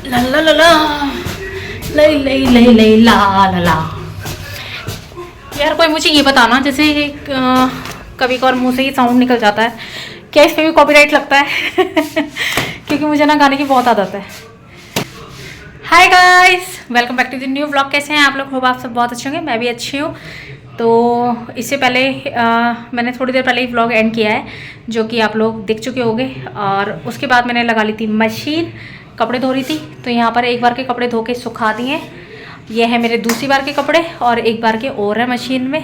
ला ला ला ला लई लई लई लई ला ला ला। यार कोई मुझे ये बताना, जैसे कभी कभार मुंह से ही साउंड निकल जाता है, क्या इस पे भी कॉपीराइट लगता है? क्योंकि मुझे ना गाने की बहुत आदत है। Hi guys, welcome back to the new vlog. कैसे हैं आप लोग? होप आप सब बहुत अच्छे होंगे, मैं भी अच्छी हूँ। तो इससे पहले मैंने थोड़ी देर पहले ही व्लॉग एंड किया है, जो कि आप लोग देख चुके होंगे। और उसके बाद मैंने लगा ली थी मशीन, कपड़े धो रही थी। तो यहाँ पर एक बार के कपड़े धो के सुखा दिए। ये है मेरे दूसरी बार के कपड़े और एक बार के और है मशीन में।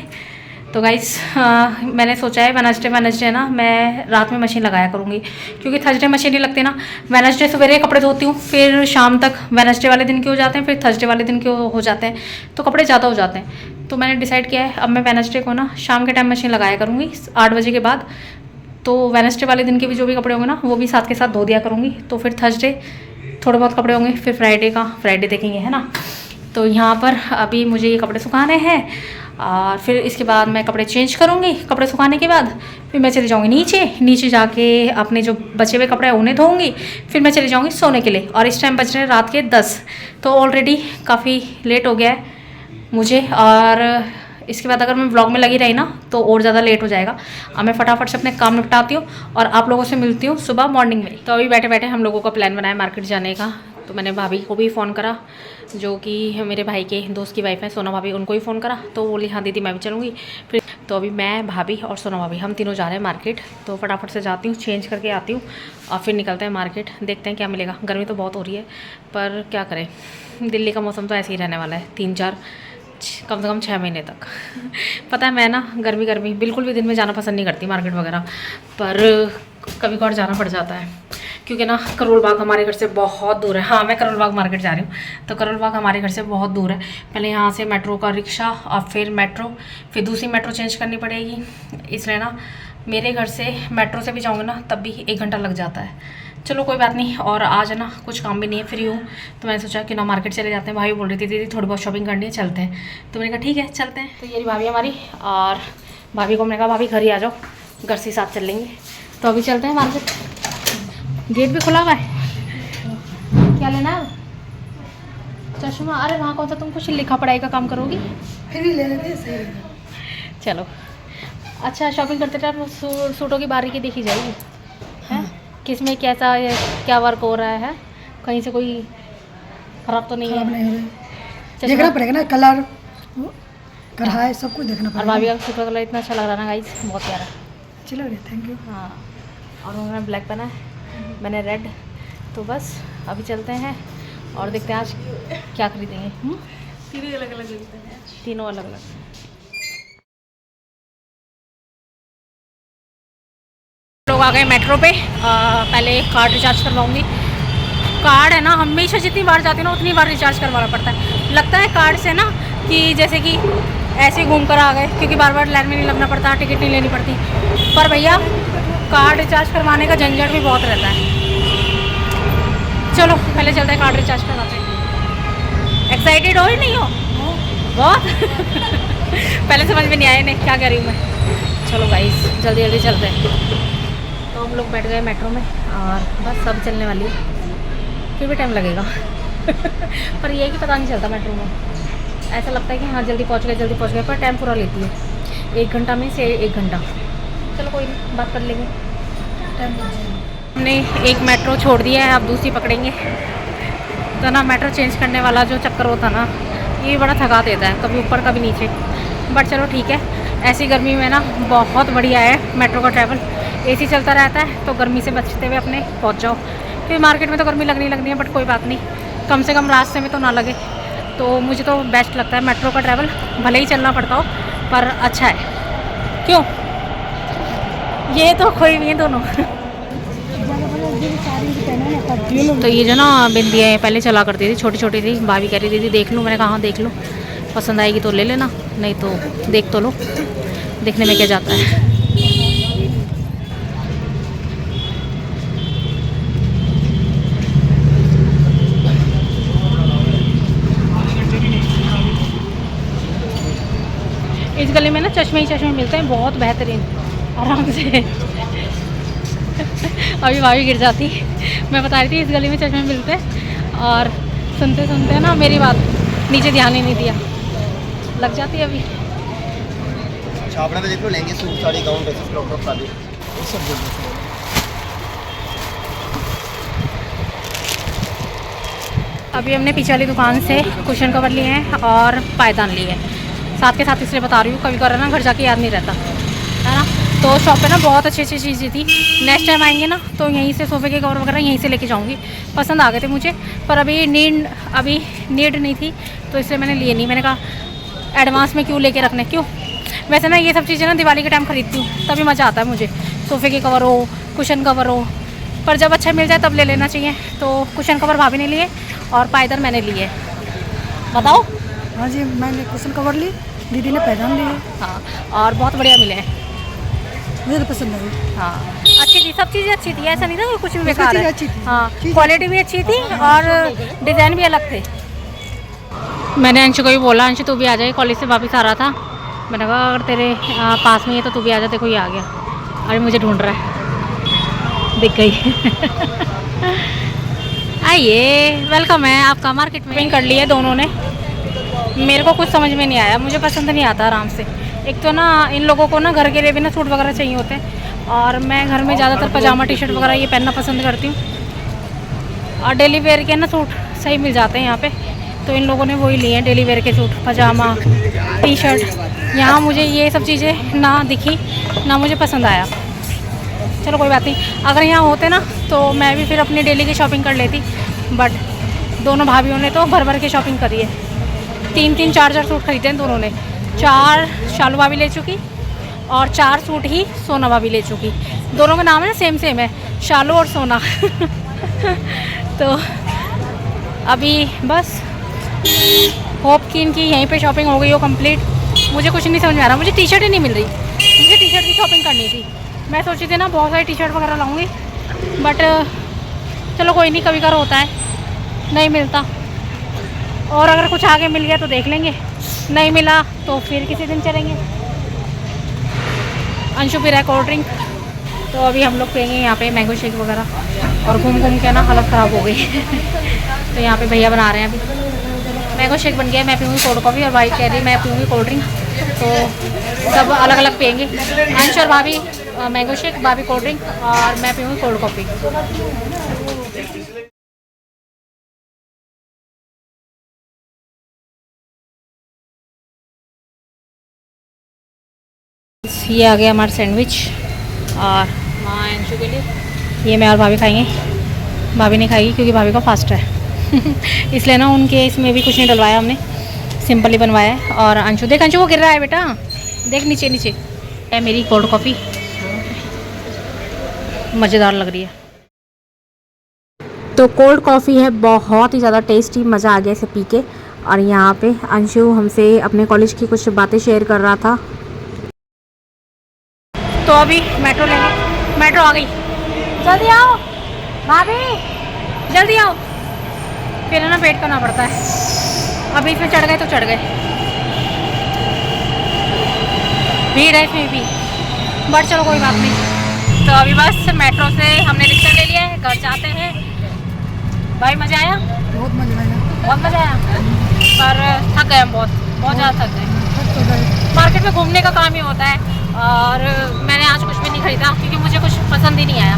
तो गाइस मैंने सोचा है वेडनेसडे ना मैं रात में मशीन लगाया करूँगी, क्योंकि थर्सडे मशीन नहीं लगती ना। वेडनेसडे सवेरे कपड़े धोती हूँ, फिर शाम तक वेडनेसडे वाले दिन के हो जाते हैं, फिर थर्सडे वाले दिन के हो जाते हैं, तो कपड़े ज़्यादा हो जाते हैं। तो मैंने डिसाइड किया है अब मैं वेडनेसडे को ना शाम के टाइम मशीन लगाया करूँगी 8 बजे के बाद। तो वेडनेसडे वाले दिन के भी जो भी कपड़े होंगे ना वो भी साथ के साथ धो दिया करूँगी। तो फिर थर्सडे थोड़े बहुत कपड़े होंगे, फिर फ्राइडे देखेंगे, है ना। तो यहाँ पर अभी मुझे ये कपड़े सुखाने हैं और फिर इसके बाद मैं कपड़े चेंज करूँगी। कपड़े सुखाने के बाद फिर मैं चली जाऊँगी नीचे जाके अपने जो बचे हुए कपड़े हैं उन्हें धोऊँगी। फिर मैं चली जाऊँगी सोने के लिए। और इस टाइम बज रहे हैं रात के 10, तो ऑलरेडी काफ़ी लेट हो गया है मुझे। और इसके बाद अगर मैं व्लॉग में लगी रही ना तो और ज़्यादा लेट हो जाएगा। अब मैं फटाफट से अपने काम निपटाती हूँ और आप लोगों से मिलती हूँ सुबह मॉर्निंग में। तो अभी बैठे बैठे हम लोगों का प्लान बनाया मार्केट जाने का। तो मैंने भाभी को भी फ़ोन करा, जो कि मेरे भाई के दोस्त की वाइफ है सोना भाभी, उनको ही फ़ोन करा। तो बोली हाँ दीदी मैं भी चलूँगी। फिर तो अभी मैं, भाभी और सोना भाभी हम तीनों जा रहे हैं मार्केट। तो फटाफट से जाती हूँ, चेंज करके आती हूँ और फिर निकलते हैं मार्केट। देखते हैं क्या मिलेगा। गर्मी तो बहुत हो रही है, पर क्या करें, दिल्ली का मौसम तो ऐसे ही रहने वाला है 3-4 कम से कम 6 महीने तक। पता है मैं ना गर्मी बिल्कुल भी दिन में जाना पसंद नहीं करती मार्केट वगैरह, पर कभी कभार जाना पड़ जाता है, क्योंकि ना करोल बाग हमारे घर से बहुत दूर है। हाँ, मैं करोल बाग मार्केट जा रही हूँ, तो करोल बाग हमारे घर से बहुत दूर है। पहले यहाँ से मेट्रो का रिक्शा और फिर मेट्रो, फिर दूसरी मेट्रो चेंज करनी पड़ेगी। इसलिए ना मेरे घर से मेट्रो से भी जाऊँगी ना तब भी 1 घंटा लग जाता है। चलो कोई बात नहीं। और आज ना कुछ काम भी नहीं है, फ्री हूँ, तो मैंने सोचा कि ना मार्केट चले जाते हैं। भाभी बोल रही थी दीदी थोड़ी बहुत शॉपिंग करनी है, चलते हैं। तो मैंने कहा ठीक है चलते हैं। तो ये भाभी हमारी, और भाभी को मैंने कहा भाभी घर ही आ जाओ, घर से साथ चल लेंगे। तो अभी चलते हैं मार्केट। गेट भी खुला हुआ है। क्या लेना है? चश्मा? अरे वहाँ कौन सा, तुम कुछ लिखा पढ़ाई का काम करोगी? फिर भी ले लेते सही। चलो अच्छा, शॉपिंग करते टाइम सूटों की बारीकी देखी जाएगी, है किस में कैसा क्या वर्क हो रहा है, कहीं से कोई खराब तो नहीं है। देखना पड़ेगा ना, कलर कढ़ाई सब कुछ देखना और पड़ेगा। भाभी का सूट का कलर इतना अच्छा लग रहा है ना गाइस, बहुत प्यारा। चलो थैंक यू। हाँ, और उन्होंने ब्लैक पहना है, मैंने रेड। तो बस अभी चलते हैं और देखते हैं आज क्या खरीदेंगे। तीनों अलग अलग लगते हैं। तीनों अलग अलग। लोग आ गए मेट्रो पे। पहले कार्ड रिचार्ज करवाऊंगी। कार्ड है ना, हमेशा जितनी बार जाती हूँ ना उतनी बार रिचार्ज करवाना पड़ता है। लगता है कार्ड से ना कि जैसे कि ऐसे घूम कर आ गए, क्योंकि बार बार लाइन में नहीं लगना पड़ता, टिकट नहीं लेनी पड़ती। पर भैया कार्ड रिचार्ज करवाने का झंझट भी बहुत रहता है। चलो पहले चलते हैं, कार्ड रिचार्ज करवाते हैं। एक्साइटेड हो ही नहीं हो? बहुत। पहले समझ में नहीं आया नहीं क्या कह रही हूँ मैं। चलो गाइस जल्दी जल्दी चलते हैं। तो हम लोग बैठ गए मेट्रो में और बस सब चलने वाली है, फिर भी टाइम लगेगा। पर ये है कि पता नहीं चलता मेट्रो में, ऐसा लगता है कि हाँ जल्दी पहुँच गए, पर टाइम पूरा लेती है 1 घंटा में से 1 घंटा। चलो कोई नहीं, बात कर लेंगे। हमने एक मेट्रो छोड़ दिया है, अब दूसरी पकड़ेंगे। तो ना मेट्रो चेंज करने वाला जो चक्कर होता ना, ये बड़ा थका देता है, कभी ऊपर कभी नीचे। बट चलो ठीक है, ऐसी गर्मी में ना बहुत बढ़िया है मेट्रो का ट्रैवल। एसी चलता रहता है तो गर्मी से बचते हुए अपने पहुंच जाओ। क्योंकि मार्केट में तो गर्मी लगनी है, बट कोई बात नहीं, कम से कम रास्ते में तो ना लगे। तो मुझे तो बेस्ट लगता है मेट्रो का ट्रैवल, भले ही चलना पड़ता हो पर अच्छा है। क्यों? ये तो खोई नहीं है दोनों। तो ये जो ना बिंदियाँ है पहले चला करती थी, छोटी छोटी थी। भाभी कह रही थी देख लूँ, मैंने कहा हाँ देख लो, पसंद आएगी तो ले लेना, नहीं तो देख तो लो, देखने में क्या जाता है। इस गली में ना चश्मे ही चश्मे मिलते हैं, बहुत बेहतरीन, आराम से। अभी भाभी गिर जाती। मैं बता रही थी इस गली में चश्मे मिलते हैं और सुनते सुनते ना मेरी बात नीचे ध्यान ही नहीं दिया, लग जाती है अभी। छापड़ा में देख लो, लहंगे, suit, sari, gown, dresses, crop top, शादी, ये सब देख लो। अभी हमने पीछे वाली दुकान से कुशन कवर लिए हैं और पायदान लिए हैं साथ के साथ, इसलिए बता रही हूँ, कभी कभार ना घर जाके याद नहीं रहता है ना। तो शॉप पे ना बहुत अच्छी अच्छी चीज़ें थी। नेक्स्ट टाइम आएंगे ना तो यहीं से सोफ़े के कवर वगैरह यहीं से लेके जाऊँगी। पसंद आ गए थे मुझे, पर अभी नीड नहीं थी, तो इसलिए मैंने लिए नहीं। मैंने कहा एडवांस में क्यों लेके रखने, क्यों। वैसे ना ये सब चीज़ें ना दिवाली के टाइम ख़रीदती हूँ, तभी मज़ा आता है मुझे। सोफ़े के कवर हो, कुशन कवर हो, पर जब अच्छा मिल जाए तब ले लेना चाहिए। तो कुशन कवर भाभी ने लिए और पायदान मैंने लिए। बताओ। हाँ जी, मैंने कुशन कवर ली, दीदी ने पैदान लिए। हाँ, और बहुत बढ़िया मिले हैं, मुझे तो पसंद आई। हाँ अच्छी थी, सब चीज़ें अच्छी थी, ऐसा नहीं था कि कुछ भी बेकार है। अच्छी थी। हाँ, क्वालिटी भी अच्छी थी और डिज़ाइन भी अलग थे। मैंने अंशु को भी बोला, अंशु तू भी आ जाए, कॉलेज से वापस आ रहा था। मैंने कहा अगर तेरे पास में है तो तू भी आ जा, देखो ये आ गया। अरे मुझे ढूंढ रहा है, दिख गई। आइए, वेलकम है आपका मार्केट में। कर लिया दोनों ने। मेरे को कुछ समझ में नहीं आया, मुझे पसंद नहीं आता आराम से। एक तो ना इन लोगों को ना घर के लिए भी ना सूट वगैरह चाहिए होते हैं, और मैं घर में ज़्यादातर पजामा टी शर्ट वगैरह ये पहनना पसंद करती हूँ। और डेली वेयर के ना सूट सही मिल जाते हैं यहाँ पे, तो इन लोगों ने वही लिए हैं डेली वेयर के सूट, पजामा टी शर्ट। यहाँ मुझे ये सब चीज़ें ना दिखी, ना मुझे पसंद आया। चलो कोई बात नहीं, अगर यहाँ होते ना तो मैं भी फिर अपनी डेली की शॉपिंग कर लेती, बट दोनों भाभीयों ने तो भर भर के शॉपिंग करी है। 3-3 4-4 सूट खरीदे हैं दोनों ने। 4 शालू भाभी ले चुकी और 4 सूट ही सोना भाभी ले चुकी। दोनों का नाम है ना सेम है, शालू और सोना। तो अभी बस होप कि इनकी यहीं पे शॉपिंग हो गई हो कंप्लीट। मुझे कुछ नहीं समझ में आ रहा, मुझे टी शर्ट ही नहीं मिल रही। मुझे टी शर्ट की शॉपिंग करनी थी। मैं सोची थी ना बहुत सारी टी शर्ट वगैरह लाऊंगी, बट चलो कोई नहीं, कभी कभार होता है, नहीं मिलता। और अगर कुछ आगे मिल गया तो देख लेंगे, नहीं मिला तो फिर किसी दिन चलेंगे। अंशु पी रहा है कोल्ड ड्रिंक, तो अभी हम लोग पियेंगे यहाँ पे मैंगो शेक वगैरह। और घूम घूम के ना हालत ख़राब हो गई। तो यहाँ पे भैया बना रहे हैं अभी मैंगो शेक बन गया। मैं पीऊँगी कोल्ड कॉफ़ी और भाई कह रही मैं पीऊँगी कोल्ड ड्रिंक, तो सब अलग अलग पियेंगे। अंश और भाभी मैंगो शेक, भाभी कोल्ड ड्रिंक और मैं पीऊँगी कोल्ड कॉफ़ी। ये आ गया हमारा सैंडविच, और माँ अंशु के लिए ये मैं और भाभी खाएंगे। भाभी नहीं खाएगी क्योंकि भाभी का फास्ट है। इसलिए ना उनके इसमें भी कुछ नहीं डलवाया हमने, सिंपल ही बनवाया है। और अंशु देख, अंशु वो गिर रहा है बेटा, देख नीचे नीचे है। मेरी कोल्ड कॉफ़ी मज़ेदार लग रही है। तो कोल्ड कॉफ़ी है बहुत ही ज़्यादा टेस्टी, मज़ा आ गया इसे पी के। और यहाँ पे अंशु हमसे अपने कॉलेज की कुछ बातें शेयर कर रहा था। तो अभी मेट्रो लेंगे, मेट्रो आ गई, जल्दी आओ भाभी, जल्दी आओ। फिर है ना वेट करना पड़ता है। अभी इसमें चढ़ गए तो चढ़ गए, भीड़ है इसमें भी, बट चलो कोई बात नहीं। तो अभी बस मेट्रो से हमने रिक्शा ले लिया है, घर जाते हैं। भाई मज़ा आया? बहुत मजा आया। बहुत मज़ा आया, पर थक गए हम बहुत ज़्यादा थक गए। मार्केट में घूमने का काम ही होता है, और मैंने आज कुछ भी नहीं खरीदा क्योंकि मुझे कुछ पसंद ही नहीं आया।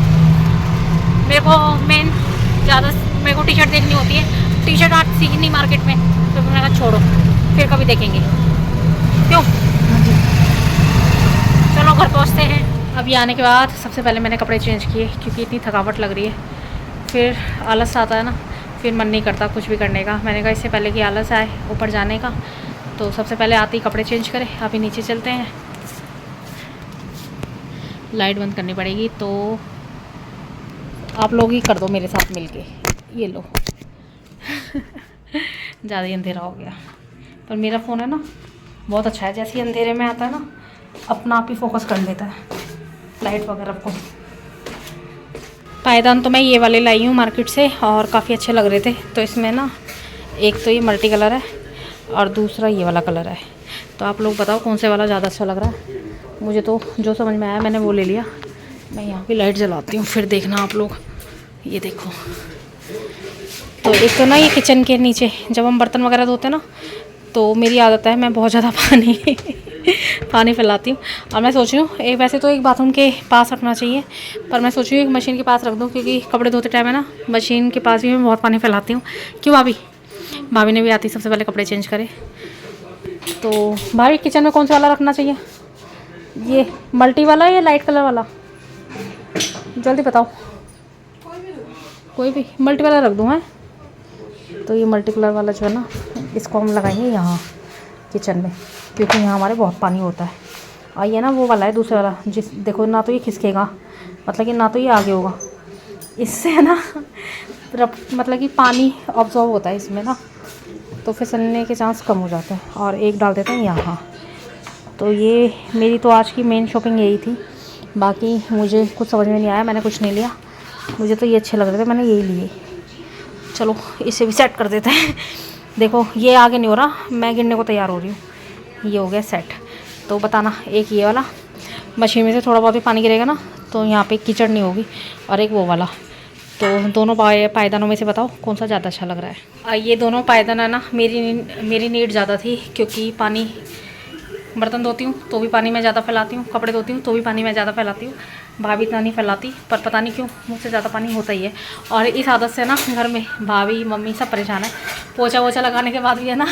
मेरे को मेरे को टी शर्ट देखनी होती है, टी शर्ट आज सीखी नहीं मार्केट में, तो मैंने कहा छोड़ो, फिर कभी देखेंगे, क्यों। चलो घर पहुंचते हैं। अभी आने के बाद सबसे पहले मैंने कपड़े चेंज किए क्योंकि इतनी थकावट लग रही है, फिर आलस आता है ना, फिर मन नहीं करता कुछ भी करने का। मैंने कहा इससे पहले कि आलस आए ऊपर जाने का, तो सबसे पहले आते ही कपड़े चेंज करें। अभी नीचे चलते हैं, लाइट बंद करनी पड़ेगी, तो आप लोग ही कर दो मेरे साथ मिलके। ये लो। ज़्यादा ही अंधेरा हो गया, पर मेरा फ़ोन है ना बहुत अच्छा है, जैसे ही अंधेरे में आता है ना अपना आप ही फोकस कर लेता है लाइट वगैरह को। पायदान तो मैं ये वाले लाई हूँ मार्केट से, और काफ़ी अच्छे लग रहे थे। तो इसमें ना एक तो ये मल्टी कलर है और दूसरा ये वाला कलर है। तो आप लोग बताओ कौन से वाला ज़्यादा अच्छा लग रहा है। मुझे तो जो समझ में आया मैंने वो ले लिया। मैं यहाँ पे लाइट जलाती हूँ, फिर देखना आप लोग। ये देखो तो एक तो ना ये किचन के नीचे जब हम बर्तन वगैरह धोते हैं ना, तो मेरी आदत है मैं बहुत ज़्यादा पानी फैलाती हूँ। और मैं सोच रही हूँ वैसे तो एक बाथरूम के पास रखना चाहिए, पर मैं सोच रही हूँ एक मशीन के पास रख दूँ, क्योंकि कपड़े धोते टाइम है ना मशीन के पास भी मैं बहुत पानी फैलाती हूँ। क्यों भाभी ने भी आती सबसे पहले कपड़े चेंज करे। तो भाभी किचन में कौन सा वाला रखना चाहिए, ये मल्टी वाला या लाइट कलर वाला, जल्दी बताओ। कोई भी मल्टी वाला रख दूँ है। तो ये मल्टी कलर वाला जो है ना, इसको हम लगाएंगे यहाँ किचन में, क्योंकि यहाँ हमारे बहुत पानी होता है। और ये ना वो वाला है दूसरा वाला, जिस देखो ना तो ये खिसकेगा, मतलब कि ना तो ये आगे होगा, इससे है ना मतलब कि पानी ऑब्जॉर्व होता है इसमें ना, तो फिसलने के चांस कम हो जाते हैं। और एक डाल देते हैं यहाँ। तो ये मेरी तो आज की मेन शॉपिंग यही थी। बाकी मुझे कुछ समझ में नहीं आया, मैंने कुछ नहीं लिया, मुझे तो ये अच्छे लग रहे थे, मैंने यही लिए। चलो इसे भी सेट कर देते हैं। देखो ये आगे नहीं हो रहा, मैं गिरने को तैयार हो रही हूँ। ये हो गया सेट। तो बताना, एक ये वाला मशीन में से थोड़ा बहुत भी पानी गिरेगा ना तो यहाँ पे कीचड़ नहीं होगी, और एक वो वाला। तो दोनों पायदानों में से बताओ कौन सा ज़्यादा अच्छा लग रहा है। ये दोनों पायदान है ना, मेरी नीड ज़्यादा थी, क्योंकि पानी बर्तन धोती हूँ तो भी पानी मैं ज़्यादा फैलाती हूँ, कपड़े धोती हूँ तो भी पानी मैं ज़्यादा फैलाती हूँ। भाभी इतना नहीं फैलाती, पर पता नहीं क्यों मुझसे ज़्यादा पानी होता ही है। और इस आदत से ना घर में भाभी मम्मी सब परेशान है। पोछा वोछा लगाने के बाद भी है ना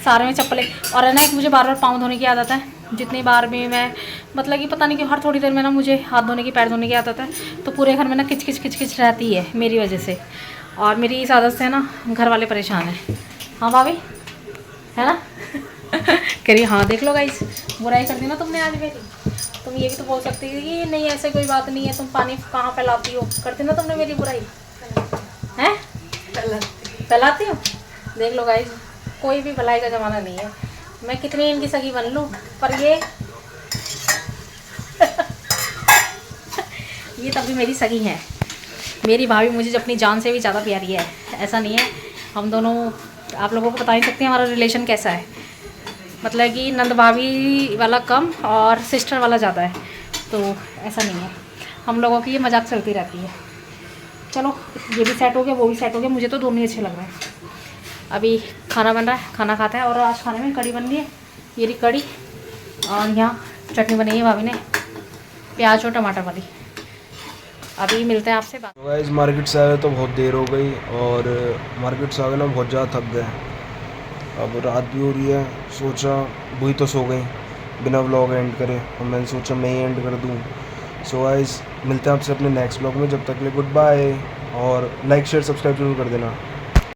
सारे में चप्पलें, और है ना एक मुझे बार बार पाँव धोने की आदत है। जितनी बार भी मैं मतलब कि पता नहीं क्यों हर थोड़ी देर में ना मुझे हाथ धोने की, पैर धोने की आदत है। तो पूरे घर में ना किच किच रहती है मेरी वजह से, और मेरी इस आदत से ना घर वाले परेशान हैं। हाँ भाभी, है ना कह रही हाँ देख लो गाइस, बुराई कर दी ना तुमने आज मेरी। तुम ये भी तो बोल सकती थी कि नहीं ऐसे कोई बात नहीं है, तुम पानी कहाँ फैलाती हो, करती ना तुमने मेरी बुराई, हैं फैलाती हो। देख लो गाइस, कोई भी भलाई का ज़माना नहीं है, मैं कितनी इनकी सगी बन लूँ, पर ये ये तब भी मेरी सगी है। मेरी भाभी मुझे अपनी जान से भी ज़्यादा प्यारी है। ऐसा नहीं है, हम दोनों आप लोगों को बता नहीं सकते हमारा रिलेशन कैसा है। मतलब कि नंद भाभी वाला कम और सिस्टर वाला ज़्यादा है, तो ऐसा नहीं है। हम लोगों की ये मजाक चलती रहती है। चलो ये भी सेट हो गया, वो भी सेट हो गया, मुझे तो दोनों ही अच्छे लग रहे हैं। अभी खाना बन रहा है, खाना खाते हैं। और आज खाने में कड़ी बन रही है, ये रही कड़ी, और यहाँ चटनी बनाई है भाभी ने, प्याज और टमाटर वाली। अभी मिलते हैं आपसे बात। गाइस मार्केट से आए तो बहुत देर हो गई, और मार्केट से आगे ना बहुत ज़्यादा थक गए। अब रात भी हो रही है, सोचा वही तो सो गई बिना व्लॉग एंड करे, और मैंने सोचा मैं ही एंड कर दूँ। सो गाइस मिलते हैं आपसे अपने नेक्स्ट व्लॉग में, जब तक के लिए गुड बाय, और लाइक शेयर सब्सक्राइब जरूर कर देना।